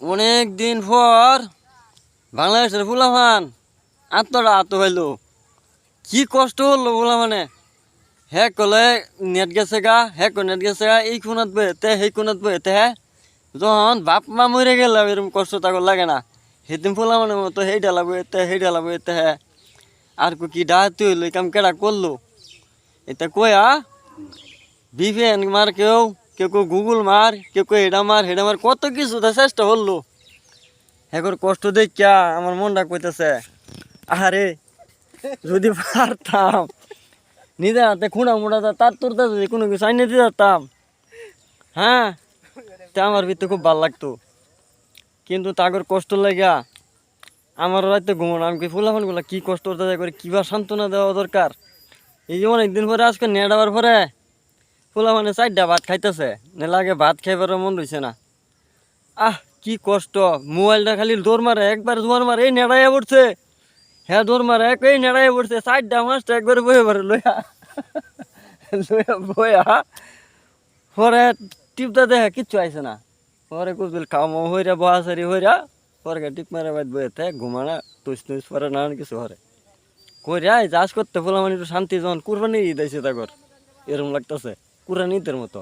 অনেক দিন পর বাংলাদেশের ফুলাফান আত্ম হইলো। কি কষ্ট হলো বলা মানে হ্যাঁ কলে নেট গেছে গা নেট গেছে গা এই কোনাত বইতে সেই কোনাত বইতে হ্যাঁ যখন বাপ মা মরে গেল এরকম কষ্ট তাকে লাগে না। সেদিন ফুলা মানে মতো সেই ডালা বইতে হ্যাঁ আর কি ডাহাতি হইলো এই কাম কেডা করলো এটা কয়া বিপিএন মার কেউ কেউ কেউ গুগল মার কেউ কেউ হেডা মার কত কিছু চেষ্টা হলো। এখন কষ্ট দেখিয়া আমার মনটা কইতেছে আরে যদি পারতাম নিজের হাতে খুঁড়া মুড়া তার তোরতে যদি কোনো কিছু আইনে দিতে পারতাম হ্যাঁ তা আমার ভিতরে খুব ভালো লাগতো। কিন্তু তাগর কষ্ট লাগিয়া আমার রাতে ঘুমানো আমি ফুলাফানগুলো কি কষ্ট করতে যায় করে কিবা সান্ত্বনা দেওয়া দরকার। এই যে অনেকদিন পরে আজকে নেড়াবার পরে ফুলাফানে 4টা ভাত খাইতেছে না লাগে ভাত খাইবার মন রয়েছে না। কি কষ্ট মোবাইলটা খালি দৌড় মারে একবার দৌড় মারে এই নেড়াইয়া পড়ছে হ্যাঁ দৌড় মারে এই নেড়াইয়া পড়ছে 4টা 5টা একবারে বয়ে পারে লইয়া লইয়া বয়া পরে টিপটা দেখে কিচ্ছু আইসে না। পরে কুচবিল খাওয়া হইরা বহাসারি হইরা পরে টিপ মারে বাইত বইতে ঘুমানা তুস তুস পরে না কিছু হরে কইরা চাষ করতে ফলে মানে একটু শান্তি যখন কুরবানি ঈদ আইসে তাগর এরকম লাগতেছে কুরবানি ঈদের মতো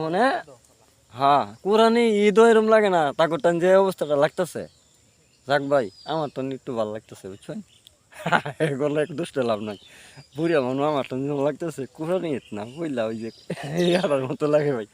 মানে হ্যাঁ কুরবানি ঈদও এরকম লাগে না তাগর টান যে অবস্থাটা লাগতেছে। যাক ভাই আমার তো একটু ভালো লাগতেছে বুঝছেন এগুলো এক দুষ্ট লাভ নাই বুড়িয়া মানুষ আমার তো লাগতেছে কুরবানি ঈদ না বুঝলা ওই যে মতো লাগে ভাই।